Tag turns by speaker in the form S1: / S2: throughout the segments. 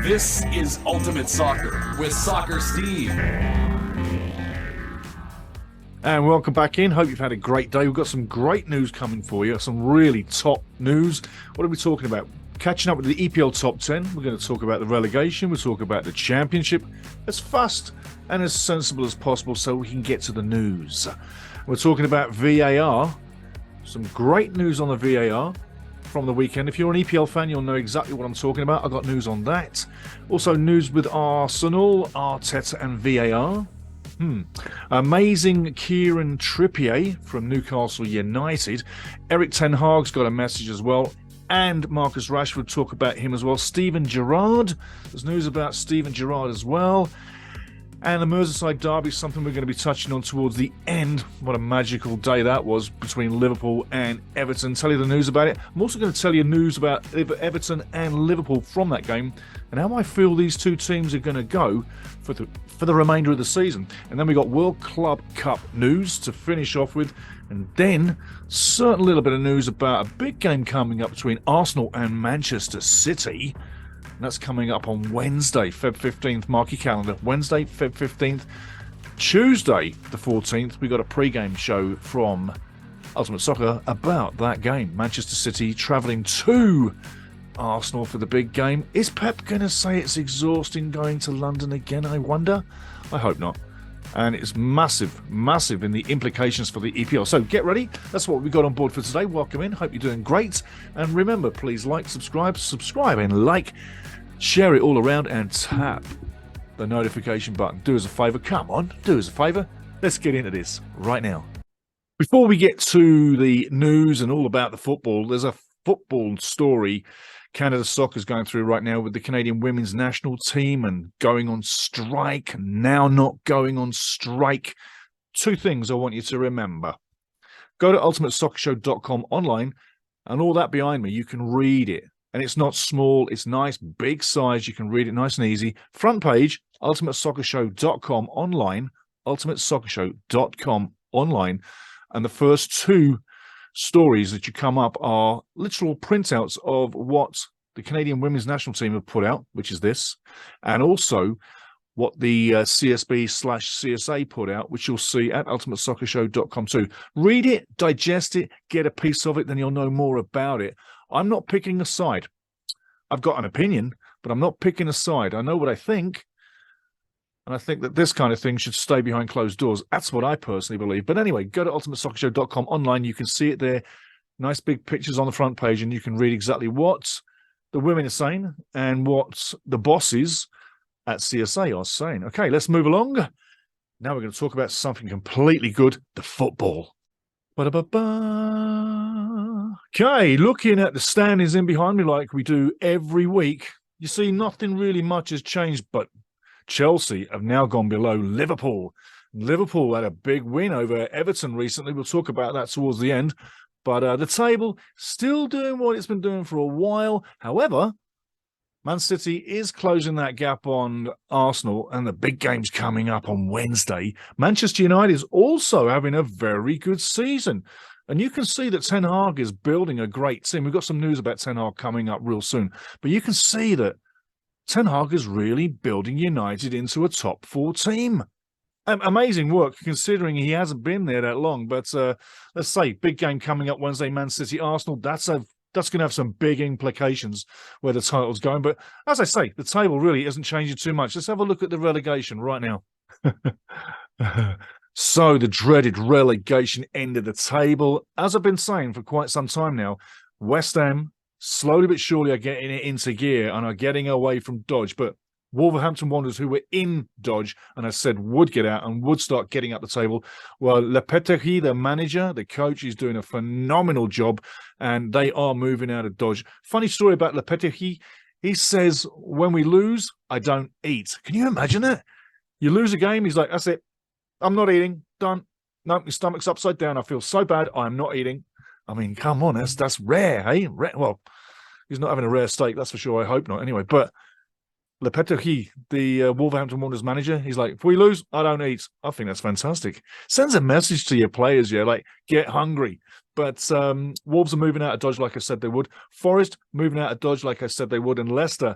S1: This is Ultimate Soccer with Soccer Steve.
S2: And welcome back in. Hope you've had a great day. We've got some great news coming for you. Some really top news. What are we talking about? Catching up with the EPL Top 10. We're going to talk about the relegation. We'll talk about the championship as fast and as sensible as possible so we can get to the news. We're talking about VAR. Some great news on the VAR from the weekend. If you're an EPL fan, you'll know exactly what I'm talking about. I've got news on that. Also news with Arsenal, Arteta and VAR. Amazing Kieran Trippier from Newcastle United. Erik Ten Hag's got a message as well. And Marcus Rashford, talk about him as well. Steven Gerrard. There's news about Steven Gerrard as well. And the Merseyside derby, something we're going to be touching on towards the end. What a magical day that was between Liverpool and Everton. Tell you the news about it. I'm also going to tell you news about Everton and Liverpool from that game and how I feel these two teams are going to go for the remainder of the season. And then we got World Club Cup news to finish off with. And then certain little bit of news about a big game coming up between Arsenal and Manchester City. And that's coming up on Wednesday, Feb 15th. Mark your calendar. Wednesday, Feb 15th. Tuesday, the 14th, we got a pre-game show from Ultimate Soccer about that game. Manchester City travelling to Arsenal for the big game. Is Pep going to say it's exhausting going to London again, I wonder? I hope not. And it's massive, massive in the implications for the EPL. So get ready. That's what we got on board for today. Welcome in. Hope you're doing great. And remember, please like, subscribe, and like. Share it all around and tap the notification button. Do us a favour. Come on, do us a favour. Let's get into this right now. Before we get to the news and all about the football, there's a football story Canada Soccer's going through right now with the Canadian women's national team and going on strike, now not going on strike. Two things I want you to remember. Go to ultimatesoccershow.com online and all that behind me, you can read it. And it's not small, it's nice, big size. You can read it nice and easy. Front page, ultimatesoccershow.com online, ultimatesoccershow.com online. And the first two stories that you come up are literal printouts of what the Canadian women's national team have put out, which is this, and also what the CSB/CSA put out, which you'll see at ultimatesoccershow.com too. Read it, digest it, get a piece of it, then you'll know more about it. I'm not picking a side. I've got an opinion, but I'm not picking a side. I know what I think, and I think that this kind of thing should stay behind closed doors. That's what I personally believe. But anyway, go to ultimatesoccershow.com online. You can see it there. Nice big pictures on the front page, and you can read exactly what the women are saying and what the bosses at CSA are saying. Okay, let's move along. Now we're going to talk about something completely good, the football. Okay, looking at the standings in behind me like we do every week, you see nothing really much has changed, but Chelsea have now gone below Liverpool. Liverpool had a big win over Everton recently. We'll talk about that towards the end. But the table still doing what it's been doing for a while. However, Man City is closing that gap on Arsenal, and the big game's coming up on Wednesday. Manchester United is also having a very good season. And you can see that Ten Hag is building a great team. We've got some news about Ten Hag coming up real soon. But you can see that Ten Hag is really building United into a top four team. Amazing work, considering he hasn't been there that long. But let's say, big game coming up Wednesday, Man City, Arsenal. That's going to have some big implications where the title's going. But as I say, the table really isn't changing too much. Let's have a look at the relegation right now. So the dreaded relegation end of the table. As I've been saying for quite some time now, West Ham, slowly but surely, are getting it into gear and are getting away from Dodge. But Wolverhampton Wanderers, who were in Dodge and I said would get out and would start getting up the table, well, Lopetegui, the manager, the coach, is doing a phenomenal job and they are moving out of Dodge. Funny story about Lopetegui. He says, when we lose, I don't eat. Can you imagine that? You lose a game, he's like, that's it. I'm not eating. Done. No, my stomach's upside down. I feel so bad. I'm not eating. I mean, come on. That's rare, hey? Well, he's not having a rare steak. That's for sure. I hope not. Anyway, but Lopetegui, the Wolverhampton Wanderers manager, he's like, if we lose, I don't eat. I think that's fantastic. Sends a message to your players, yeah, like, get hungry. But Wolves are moving out of Dodge like I said they would. Forest moving out of Dodge like I said they would. And Leicester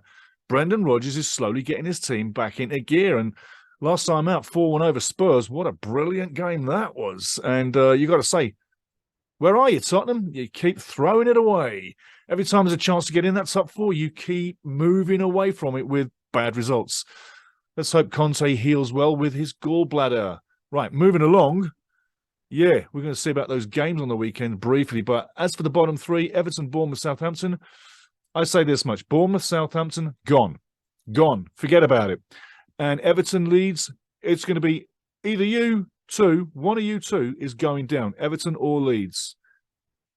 S2: Brendan Rodgers is slowly getting his team back into gear. And last time out, 4-1 over Spurs. What a brilliant game that was. And you got to say, where are you, Tottenham? You keep throwing it away. Every time there's a chance to get in that top four, you keep moving away from it with bad results. Let's hope Conte heals well with his gallbladder. Right, moving along. Yeah, we're going to see about those games on the weekend briefly. But as for the bottom three, Everton, Bournemouth, Southampton, I say this much. Bournemouth, Southampton, gone. Gone. Forget about it. And Everton, Leeds, it's going to be either you two, one of you two is going down, Everton or Leeds.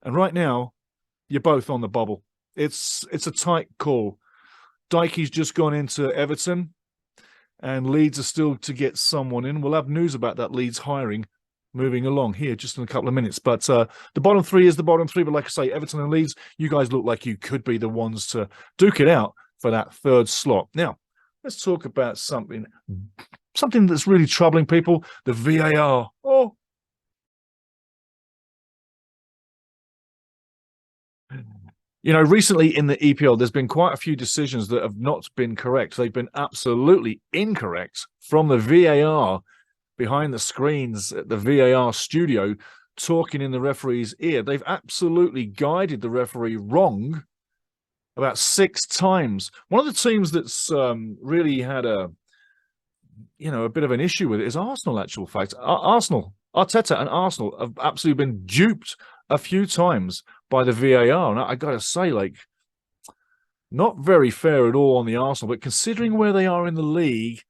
S2: And right now, you're both on the bubble. It's a tight call. Dykey's just gone into Everton, and Leeds are still to get someone in. We'll have news about that Leeds hiring moving along here just in a couple of minutes. But the bottom three is the bottom three. But like I say, Everton and Leeds, you guys look like you could be the ones to duke it out for that third slot. Now, let's talk about something that's really troubling people, the VAR. Oh. You know, recently in the EPL, there's been quite a few decisions that have not been correct. They've been absolutely incorrect from the VAR behind the screens at the VAR studio, talking in the referee's ear. They've absolutely guided the referee wrong about 6 times. One of the teams that's really had a bit of an issue with it is Arsenal, actual fact. Arsenal, Arteta and Arsenal have absolutely been duped a few times by the VAR. And I got to say, like, not very fair at all on the Arsenal, but considering where they are in the league,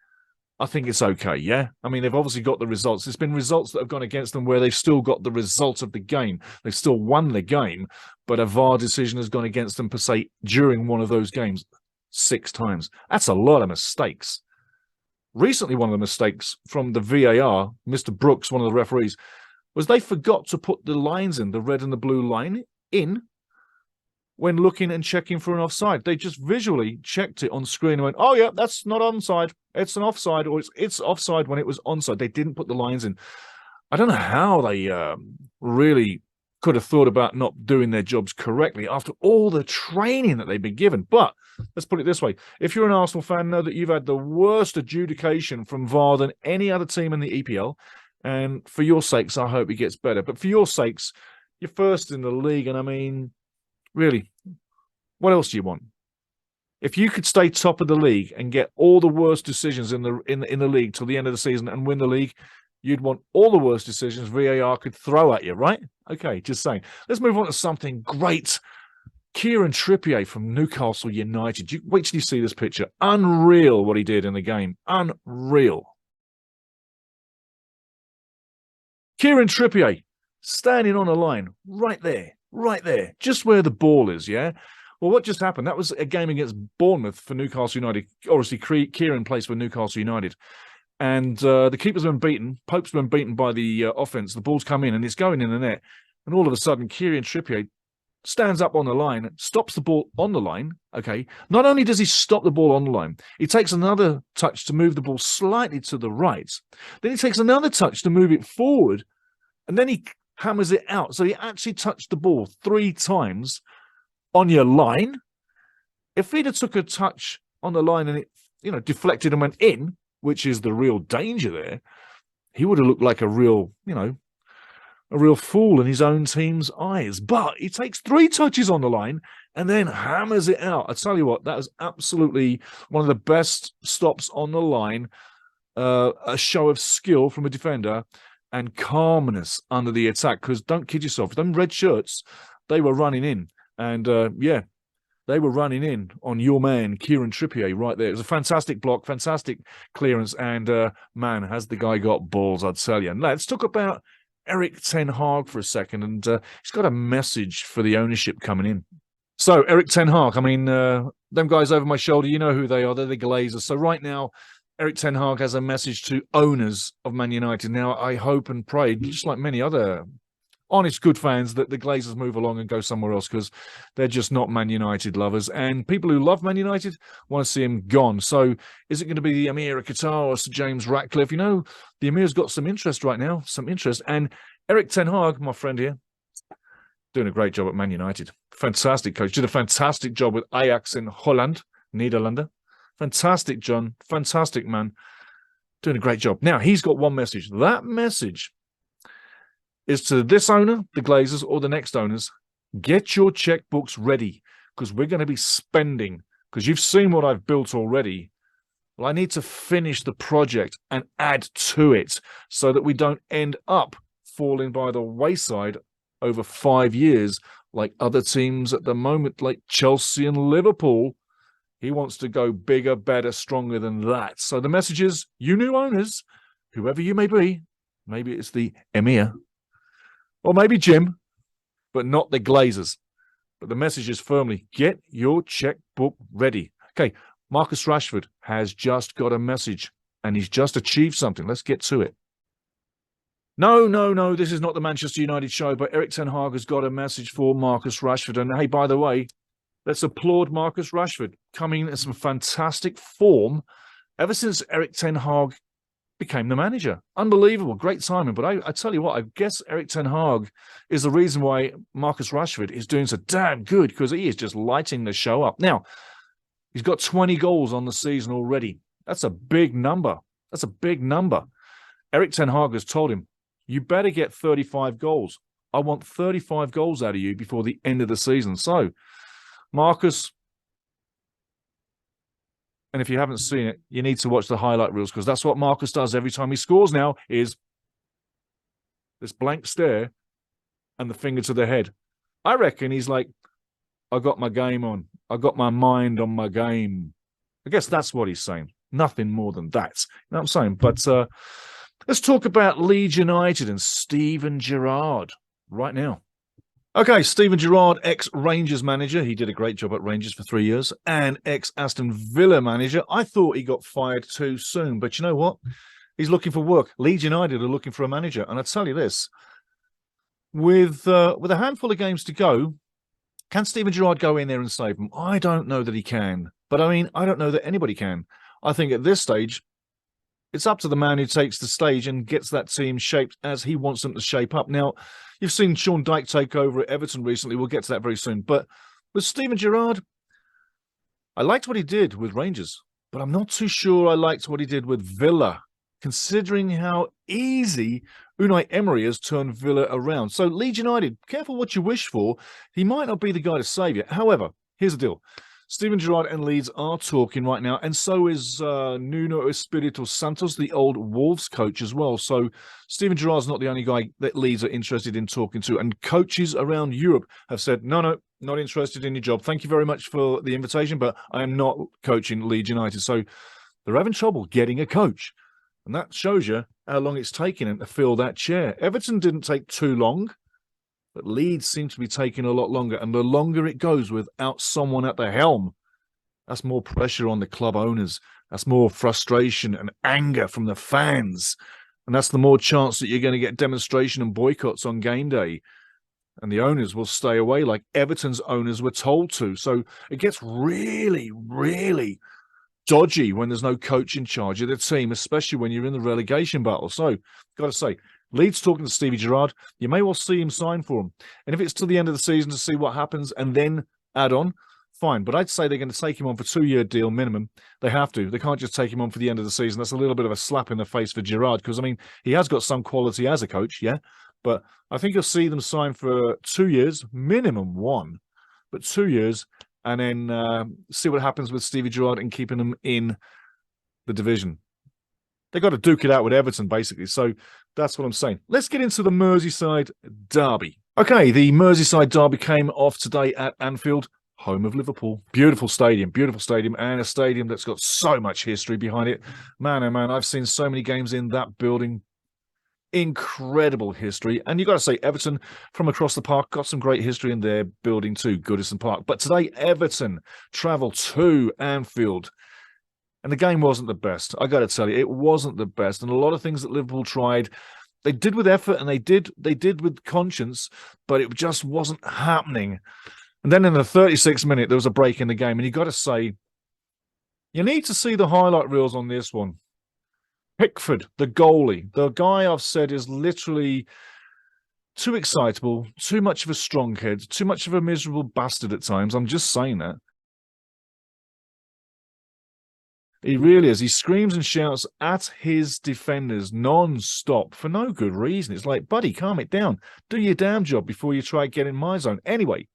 S2: I think it's okay, yeah? I mean, they've obviously got the results. There's been results that have gone against them where they've still got the result of the game. They've still won the game, but a VAR decision has gone against them, per se, during one of those games 6 times. That's a lot of mistakes. Recently, one of the mistakes from the VAR, Mr. Brooks, one of the referees, was they forgot to put the lines in, the red and the blue line, in when looking and checking for an offside. They just visually checked it on screen and went, oh, yeah, that's not onside. It's an offside, or it's offside when it was onside. They didn't put the lines in. I don't know how they really could have thought about not doing their jobs correctly after all the training that they've been given. But let's put it this way. If you're an Arsenal fan, know that you've had the worst adjudication from VAR than any other team in the EPL. And for your sakes, I hope it gets better. But for your sakes, you're first in the league. And I mean, really, what else do you want? If you could stay top of the league and get all the worst decisions in the league till the end of the season and win the league, you'd want all the worst decisions VAR could throw at you, right? Okay, just saying. Let's move on to something great. Kieran Trippier from Newcastle United. Wait till you see this picture. Unreal what he did in the game. Unreal. Kieran Trippier standing on a line right there, just where the ball is, yeah? Well, what just happened? That was a game against Bournemouth for Newcastle United. Obviously, Kieran plays for Newcastle United. And the keeper's been beaten. Pope's been beaten by the offence. The ball's come in and it's going in the net. And all of a sudden, Kieran Trippier stands up on the line, stops the ball on the line, okay? Not only does he stop the ball on the line, he takes another touch to move the ball slightly to the right. Then he takes another touch to move it forward. And then he hammers it out. So he actually touched the ball 3 times on your line. If he'd have took a touch on the line and it, deflected and went in, which is the real danger there, he would have looked like a real fool in his own team's eyes. But he takes 3 touches on the line and then hammers it out. I tell you what, that was absolutely one of the best stops on the line, a show of skill from a defender and calmness under the attack. Because don't kid yourself, them red shirts, they were running in. And, they were running in on your man, Kieran Trippier, right there. It was a fantastic block, fantastic clearance. And, man, has the guy got balls, I'd tell you. And let's talk about Erik ten Hag for a second. And he's got a message for the ownership coming in. So, Erik ten Hag, I mean, them guys over my shoulder, you know who they are. They're the Glazers. So right now, Erik ten Hag has a message to owners of Man United. Now, I hope and pray, just like many other honest, good fans, that the Glazers move along and go somewhere else, because they're just not Man United lovers. And people who love Man United want to see him gone. So is it going to be the Emir of Qatar or Sir James Ratcliffe? You know, the Emir's got some interest right now, some interest. And Erik ten Hag, my friend here, doing a great job at Man United. Fantastic coach. Did a fantastic job with Ajax in Holland, Nederlanden. Fantastic, John. Fantastic, man. Doing a great job. Now, he's got one message. That message is to this owner, the Glazers, or the next owners. Get your checkbooks ready because we're going to be spending, because you've seen what I've built already. Well, I need to finish the project and add to it so that we don't end up falling by the wayside over 5 years like other teams at the moment, like Chelsea and Liverpool. He wants to go bigger, better, stronger than that. So the message is, you new owners, whoever you may be, maybe it's the Emir, or maybe Jim, but not the Glazers. But the message is firmly, get your checkbook ready. Okay, Marcus Rashford has just got a message, and he's just achieved something. Let's get to it. No, this is not the Manchester United show, but Erik ten Hag has got a message for Marcus Rashford. And hey, by the way, let's applaud Marcus Rashford, coming in some fantastic form ever since Erik ten Hag became the manager. Unbelievable, great timing. But I tell you what, I guess Erik ten Hag is the reason why Marcus Rashford is doing so damn good, because he is just lighting the show up. Now, he's got 20 goals on the season already. That's a big number. That's a big number. Erik ten Hag has told him, you better get 35 goals. I want 35 goals out of you before the end of the season. So, Marcus, and if you haven't seen it, you need to watch the highlight reels, because that's what Marcus does every time he scores now, is this blank stare and the finger to the head. I reckon he's like, I got my game on. I got my mind on my game. I guess that's what he's saying. Nothing more than that. You know what I'm saying? But let's talk about Leeds United and Steven Gerrard right now. Okay, Steven Gerrard, ex-Rangers manager. He did a great job at Rangers for 3 years. And ex-Aston Villa manager. I thought he got fired too soon. But you know what? He's looking for work. Leeds United are looking for a manager. And I tell you this, with a handful of games to go, can Steven Gerrard go in there and save them? I don't know that he can. But I mean, I don't know that anybody can. I think at this stage, it's up to the man who takes the stage and gets that team shaped as he wants them to shape up. Now, you've seen Sean Dyche take over at Everton recently. We'll get to that very soon. But with Steven Gerrard, I liked what he did with Rangers, but I'm not too sure I liked what he did with Villa, considering how easy Unai Emery has turned Villa around. So Leeds United, careful what you wish for. He might not be the guy to save you. However, here's the deal. Steven Gerrard and Leeds are talking right now, and so is Nuno Espirito Santos, the old Wolves coach as well. So Steven Gerrard's not the only guy that Leeds are interested in talking to, and coaches around Europe have said, no, not interested in your job. Thank you very much for the invitation, but I am not coaching Leeds United. So they're having trouble getting a coach, and that shows you how long it's taking him to fill that chair. Everton didn't take too long, but Leeds seem to be taking a lot longer. And the longer it goes without someone at the helm, that's more pressure on the club owners. That's more frustration and anger from the fans. And that's the more chance that you're going to get demonstration and boycotts on game day. And the owners will stay away like Everton's owners were told to. So it gets really, really dodgy when there's no coach in charge of the team, especially when you're in the relegation battle. So, got to say, Leeds talking to Stevie Gerrard, you may well see him sign for him. And if it's to the end of the season to see what happens and then add on, fine. But I'd say they're going to take him on for a 2-year deal minimum. They have to. They can't just take him on for the end of the season. That's a little bit of a slap in the face for Gerrard, because, I mean, he has got some quality as a coach, yeah? But I think you'll see them sign for 2 years, minimum 1, but 2 years, and then see what happens with Stevie Gerrard and keeping him in the division. They got to duke it out with Everton, basically. So that's what I'm saying. Let's get into the Merseyside derby. Okay, the Merseyside derby came off today at Anfield, home of Liverpool. Beautiful stadium, and a stadium that's got so much history behind it. Man, oh man, I've seen so many games in that building. Incredible history. And you got to say, Everton from across the park got some great history in their building too, Goodison Park. But today, Everton travel to Anfield. And the game wasn't the best. I got to tell you, it wasn't the best. And a lot of things that Liverpool tried, they did with effort and they did with conscience, but it just wasn't happening. And then in the 36th minute, there was a break in the game. And you got to say, you need to see the highlight reels on this one. Pickford, the goalie, the guy I've said is literally too excitable, too much of a strong head, too much of a miserable bastard at times. I'm just saying that. He really is. He screams and shouts at his defenders non-stop for no good reason. It's like, buddy, calm it down. Do your damn job before you try to get in my zone. Anyway,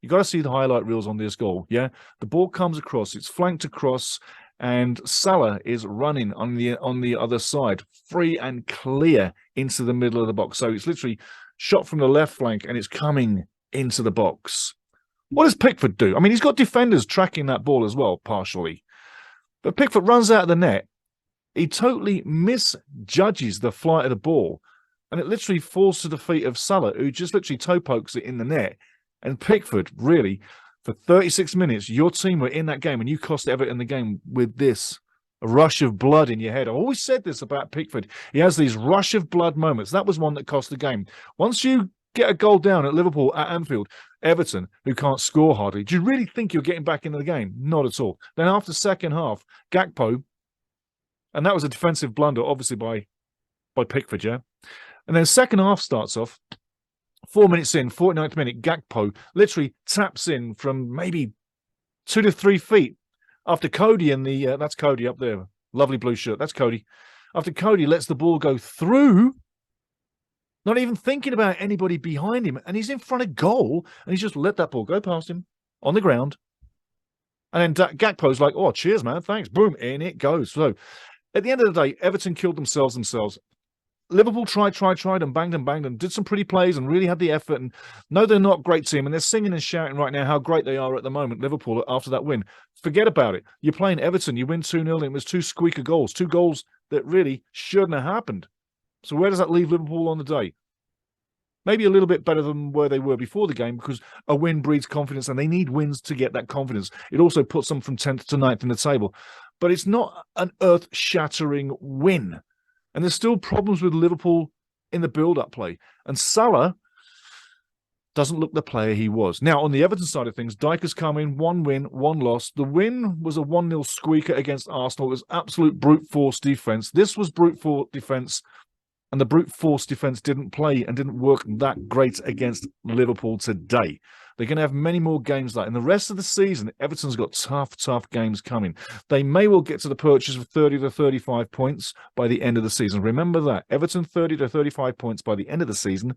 S2: you got to see the highlight reels on this goal, yeah? The ball comes across, it's flanked across, and Salah is running on the other side, free and clear into the middle of the box. So it's literally shot from the left flank, and it's coming into the box. What does Pickford do? I mean, he's got defenders tracking that ball as well, partially. But Pickford runs out of the net. He totally misjudges the flight of the ball, and it literally falls to the feet of Salah, who just literally toe pokes it in the net. And Pickford, really, for 36 minutes, your team were in that game, and you cost Everton the game with this rush of blood in your head. I've always said this about Pickford. He has these rush of blood moments. That was one that cost the game. Once you get a goal down at Liverpool at Anfield, Everton, who can't score hardly, do you really think you're getting back into the game? Not at all. Then after second half, Gakpo, and that was a defensive blunder, obviously, by Pickford, yeah? And then second half starts off, 4 minutes in, 49th minute, Gakpo literally taps in from maybe 2 to 3 feet after Cody and the, that's Cody up there, lovely blue shirt, that's Cody. After Cody lets the ball go through, not even thinking about anybody behind him, and he's in front of goal, and he's just let that ball go past him on the ground. And then Gakpo's like, oh, cheers, man, thanks. Boom, in it goes. So at the end of the day, Everton killed themselves. Liverpool tried and banged and did some pretty plays and really had the effort. And no, they're not a great team, and they're singing and shouting right now how great they are at the moment, Liverpool, after that win. Forget about it. You're playing Everton. You win 2-0, and it was 2 squeaker goals, 2 goals that really shouldn't have happened. So where does that leave Liverpool on the day? Maybe a little bit better than where they were before the game, because a win breeds confidence, and they need wins to get that confidence. It also puts them from 10th to 9th in the table. But it's not an earth-shattering win. And there's still problems with Liverpool in the build-up play. And Salah doesn't look the player he was. Now, on the Everton side of things, Dijk has come in, 1 win, 1 loss. The win was a 1-0 squeaker against Arsenal. It was absolute brute force defence. This was brute force defence, and the brute force defence didn't play and didn't work that great against Liverpool today. They're going to have many more games like that. In the rest of the season, Everton's got tough games coming. They may well get to the purchase of 30 to 35 points by the end of the season. Remember that. Everton, 30 to 35 points by the end of the season.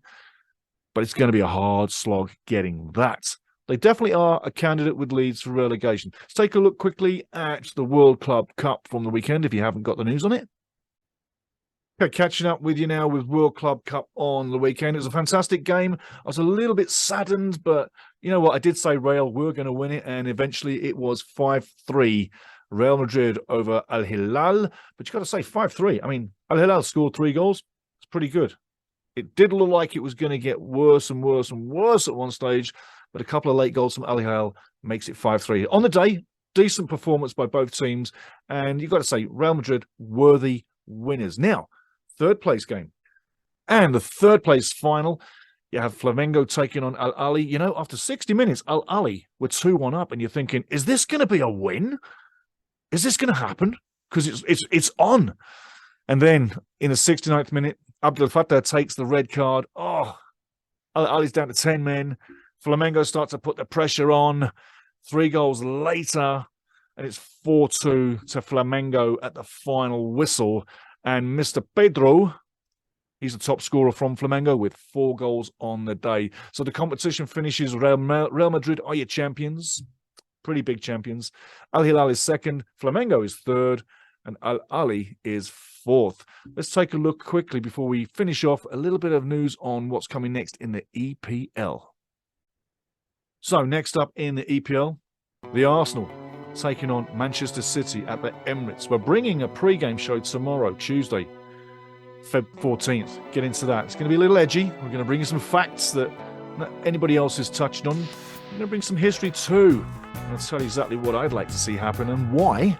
S2: But it's going to be a hard slog getting that. They definitely are a candidate with Leeds for relegation. Let's take a look quickly at the World Club Cup from the weekend, if you haven't got the news on it. Okay, catching up with you now with World Club Cup on the weekend. It was a fantastic game. I was a little bit saddened, but you know what? I did say Real were going to win it, and eventually it was 5-3 Real Madrid over Al Hilal. But you got to say 5-3. I mean, Al Hilal scored 3 goals. It's pretty good. It did look like it was going to get worse and worse and worse at one stage, but a couple of late goals from Al Hilal makes it 5-3. On the day, decent performance by both teams, and you've got to say Real Madrid worthy winners. Now, third place game. And the third place final, you have Flamengo taking on Al Ahly. You know, after 60 minutes, Al Ahly were 2-1 up, and you're thinking, is this going to be a win? Is this going to happen? Because it's on. And then in the 69th minute, Abdel Fattah takes the red card. Oh, Al Ahly's down to 10 men. Flamengo start to put the pressure on. 3 goals later, and it's 4-2 to Flamengo at the final whistle. And Mr. Pedro, he's the top scorer from Flamengo with 4 goals on the day. So the competition finishes. Real Madrid are your champions. Pretty big champions. Al Hilal is second. Flamengo is third. And Al Ahly is fourth. Let's take a look quickly before we finish off. A little bit of news on what's coming next in the EPL. So next up in the EPL, the Arsenal taking on Manchester City at the Emirates. We're bringing a pre-game show tomorrow, Tuesday, Feb 14th. Get into that. It's going to be a little edgy. We're going to bring you some facts that not anybody else has touched on. We're going to bring some history too. I'll tell you exactly what I'd like to see happen and why,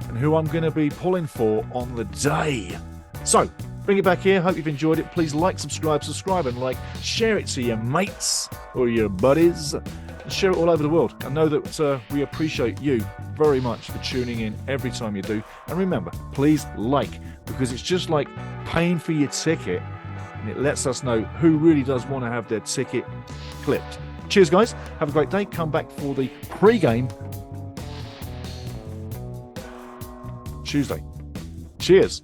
S2: and who I'm going to be pulling for on the day. So, bring it back here. Hope you've enjoyed it. Please like, subscribe, and like. Share it to your mates or your buddies. Share it all over the world. I know that we appreciate you very much for tuning in every time you do. And remember, please like, because it's just like paying for your ticket, and it lets us know who really does want to have their ticket clipped. Cheers, guys. Have a great day. Come back for the pre-game Tuesday. Cheers.